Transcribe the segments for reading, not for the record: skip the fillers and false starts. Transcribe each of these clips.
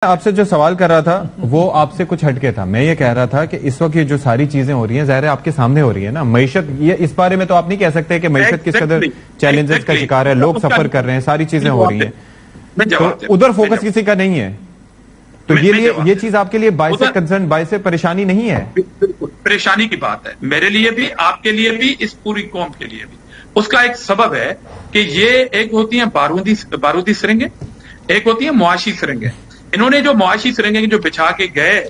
آپ سے جو سوال کر رہا تھا وہ آپ سے کچھ ہٹ کے تھا. میں یہ کہہ رہا تھا کہ اس وقت یہ جو ساری چیزیں ہو رہی ہیں ظاہر ہے آپ کے سامنے ہو رہی ہے نا. معیشت یہ اس بارے میں تو آپ نہیں کہہ سکتے کہ معیشت کس قدر چیلنجز کا شکار ہے, لوگ سفر کر رہے ہیں, ساری چیزیں ہو رہی ہیں, تو ادھر فوکس کسی کا نہیں ہے. تو یہ چیز آپ کے لیے باعث کنسرن, باعث پریشانی نہیں ہے؟ بالکل پریشانی کی بات ہے, میرے لیے بھی, آپ کے لیے بھی, اس پوری قوم کے لیے بھی. اس کا ایک سبب ہے کہ یہ ایک ہوتی ہیں بارودی سرنگیں, ایک ہوتی ہیں معاشی سرنگیں. انہوں نے جو معاشی سرنگیں جو بچھا کے گئے,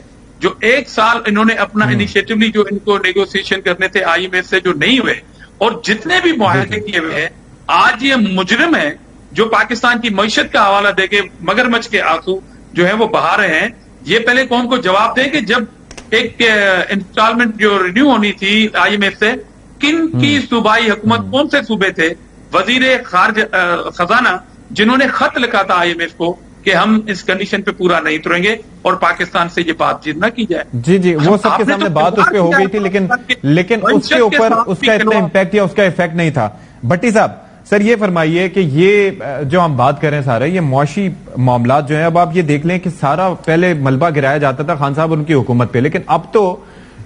جو ایک سال انہوں نے اپنا انیشیٹولی جو ان کو نیگوسیشن کرنے تھے آئی ایم ایف سے جو نہیں ہوئے, اور جتنے بھی معاہدے کیے ہوئے ہیں, آج یہ مجرم ہیں جو پاکستان کی معیشت کا حوالہ دے کے مگرمچھ کے آنسو جو ہیں وہ بہا رہے ہیں. یہ پہلے قوم کو جواب دیں کہ جب ایک انسٹالمنٹ جو رینیو ہونی تھی آئی ایم ایف سے, کن کی صوبائی حکومت, کون سے صوبے تھے, وزیر خزانہ جنہوں نے خط لکھا تھا آئی ایم ایف کو کہ ہم اس کنڈیشن پہ پورا نہیں اتریں گے اور پاکستان سے یہ بات چیت نہ کی جائے. جی وہ سب کے سامنے بات اس پہ ہو گئی تھی, لیکن اس کے اوپر اس کا اتنا امپیکٹ یا اس کا افیکٹ نہیں تھا. بھٹی صاحب سر یہ فرمائیے کہ یہ جو ہم بات کر رہے ہیں سارا یہ معاشی معاملات جو ہیں, اب آپ یہ دیکھ لیں کہ سارا پہلے ملبہ گرایا جاتا تھا خان صاحب ان کی حکومت پہ, لیکن اب تو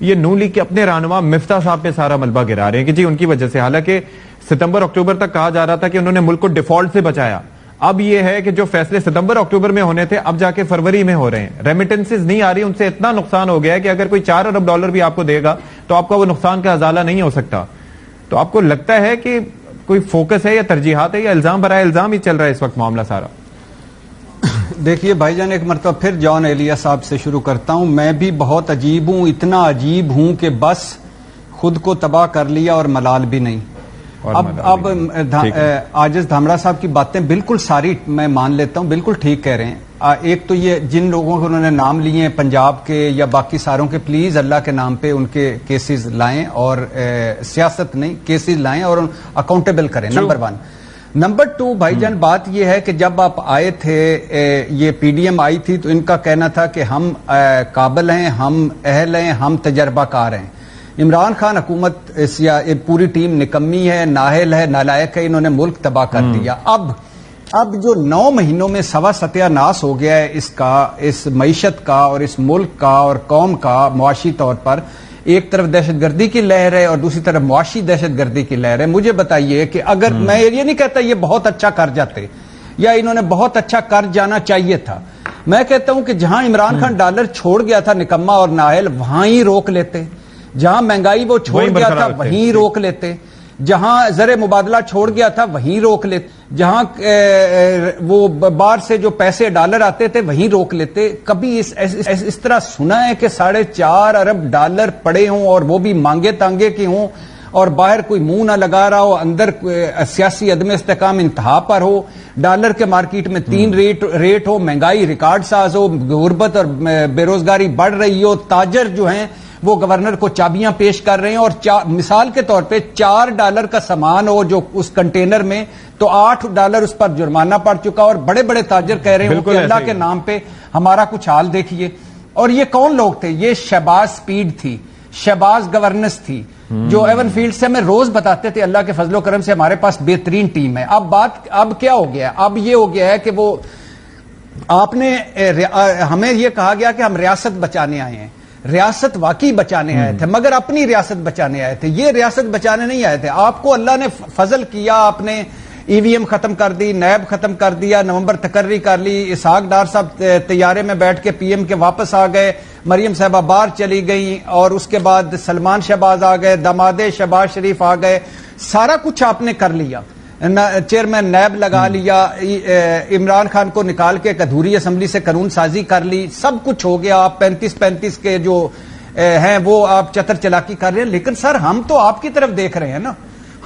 یہ نون لیگ کے اپنے رہنما مفتاح صاحب پہ سارا ملبہ گرا رہے ہیں کہ جی ان کی وجہ سے, حالانکہ ستمبر اکتوبر تک کہا جا رہا تھا کہ انہوں نے ملک کو ڈیفالٹ سے بچایا. اب یہ ہے کہ جو فیصلے ستمبر اکتوبر میں ہونے تھے اب جا کے فروری میں ہو رہے ہیں. ریمیٹنسز نہیں آ رہی, ان سے اتنا نقصان ہو گیا ہے کہ اگر کوئی $4 ارب بھی آپ کو دے گا تو آپ کا وہ نقصان کا ازالہ نہیں ہو سکتا. تو آپ کو لگتا ہے کہ کوئی فوکس ہے یا ترجیحات ہے یا الزام برائے الزام ہی چل رہا ہے اس وقت معاملہ سارا؟ دیکھیے بھائی جان, ایک مرتبہ پھر جان ایلیا صاحب سے شروع کرتا ہوں. میں بھی بہت عجیب ہوں, اتنا عجیب ہوں کہ بس خود کو تباہ کر لیا اور ملال بھی نہیں. اب عاجز دھامڑا صاحب کی باتیں بالکل ساری میں مان لیتا ہوں, بالکل ٹھیک کہہ رہے ہیں. ایک تو یہ جن لوگوں کو انہوں نے نام لیے ہیں پنجاب کے یا باقی ساروں کے, پلیز اللہ کے نام پہ ان کے کیسز لائیں, اور سیاست نہیں کیسز لائیں اور اکاؤنٹیبل کریں. نمبر 1. نمبر 2 بھائی جان, بات یہ ہے کہ جب آپ آئے تھے, یہ پی ڈی ایم آئی تھی, تو ان کا کہنا تھا کہ ہم قابل ہیں, ہم اہل ہیں, ہم تجربہ کار ہیں. عمران خان حکومت پوری ٹیم نکمی ہے, نااہل ہے, نالائق ہے, انہوں نے ملک تباہ کر دیا. اب جو 9 مہینوں میں سوا ستیہ ناس ہو گیا ہے اس کا, اس معیشت کا اور اس ملک کا اور قوم کا معاشی طور پر, ایک طرف دہشت گردی کی لہر ہے اور دوسری طرف معاشی دہشت گردی کی لہر ہے. مجھے بتائیے کہ اگر میں یہ نہیں کہتا یہ بہت اچھا کر جاتے یا انہوں نے بہت اچھا کر جانا چاہیے تھا, میں کہتا ہوں کہ جہاں عمران خان ڈالر چھوڑ گیا تھا نکما اور نااہل, وہاں ہی روک لیتے. جہاں مہنگائی وہ چھوڑ گیا تھا وہیں روک لیتے, جہاں زر مبادلہ چھوڑ گیا تھا وہیں روک لیتے, جہاں وہ باہر سے جو پیسے ڈالر آتے تھے وہیں روک لیتے. کبھی اس طرح سنا ہے کہ $4.5 ارب پڑے ہوں اور وہ بھی مانگے تانگے کے ہوں, اور باہر کوئی منہ نہ لگا رہا ہو, اندر سیاسی عدم استحکام انتہا پر ہو, ڈالر کے مارکیٹ میں 3 ریٹ ہو, مہنگائی ریکارڈ ساز ہو, غربت اور بے روزگاری بڑھ رہی ہو, تاجر جو ہیں وہ گورنر کو چابیاں پیش کر رہے ہیں, اور مثال کے طور پہ $4 کا سامان ہو جو اس کنٹینر میں, تو $8 اس پر جرمانہ پڑ چکا, اور بڑے بڑے تاجر کہہ رہے ہیں کہ اللہ کے نام پہ ہمارا کچھ حال دیکھیے. اور یہ کون لوگ تھے؟ یہ شہباز سپیڈ تھی, شہباز گورننس تھی, جو ایون فیلڈ سے ہمیں روز بتاتے تھے اللہ کے فضل و کرم سے ہمارے پاس بہترین ٹیم ہے. اب کیا ہو گیا؟ اب یہ ہو گیا ہے کہ وہ آپ نے ہمیں یہ کہا گیا کہ ہم ریاست بچانے آئے ہیں. ریاست واقعی بچانے آئے تھے, مگر اپنی ریاست بچانے آئے تھے, یہ ریاست بچانے نہیں آئے تھے. آپ کو اللہ نے فضل کیا, آپ نے ای وی ایم ختم کر دی, نیب ختم کر دیا, نومبر تقرری کر لی, اسحاق ڈار صاحب طیارے میں بیٹھ کے پی ایم کے واپس آ گئے, مریم صاحبہ باہر چلی گئیں, اور اس کے بعد سلمان شہباز آ گئے, داماد شہباز شریف آ گئے, سارا کچھ آپ نے کر لیا. چیئرمین نیب لگا لیا, عمران خان کو نکال کے ادھوری اسمبلی سے قانون سازی کر لی, سب کچھ ہو گیا. آپ 35 کے جو ہیں وہ آپ چتر چلاکی کر رہے ہیں, لیکن سر ہم تو آپ کی طرف دیکھ رہے ہیں نا,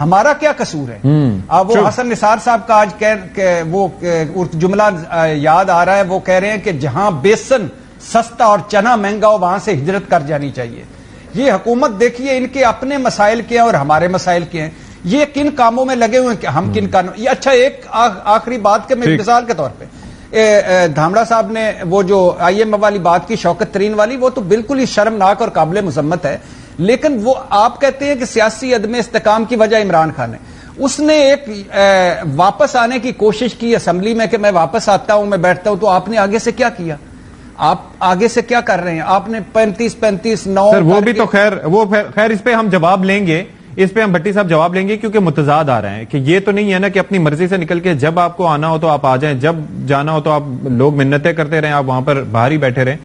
ہمارا کیا قصور ہے؟ اب وہ حسن نثار صاحب کا آج وہ جملہ یاد آ رہا ہے, وہ کہہ رہے ہیں کہ جہاں بیسن سستا اور چنا مہنگا ہو وہاں سے ہجرت کر جانی چاہیے. یہ حکومت دیکھیے, ان کے اپنے مسائل کیا ہیں اور ہمارے مسائل کیا ہیں, یہ کن کاموں میں لگے ہوئے ہیں, ہم کن کاموں. یہ اچھا ایک آخری بات کے مثال کے طور پہ دھامڑا صاحب نے وہ جو آئی ایم والی بات کی, شوکت ترین والی, وہ تو بالکل ہی شرمناک اور قابل مذمت ہے. لیکن وہ آپ کہتے ہیں کہ سیاسی عدم استحکام کی وجہ عمران خان ہے. اس نے ایک واپس آنے کی کوشش کی اسمبلی میں کہ میں واپس آتا ہوں, میں بیٹھتا ہوں, تو آپ نے آگے سے کیا کیا؟ آپ آگے سے کیا کر رہے ہیں؟ آپ نے 35-35-9 سر وہ بھی تو خیر اس پہ ہم جواب لیں گے، اس پہ ہم بھٹی صاحب جواب لیں گے، کیونکہ متضاد آ رہے ہیں کہ یہ تو نہیں ہے نا کہ اپنی مرضی سے نکل کے جب آپ کو آنا ہو تو آپ آ جائیں، جب جانا ہو تو آپ لوگ منتیں کرتے رہیں، آپ وہاں پر باہر ہی بیٹھے رہیں۔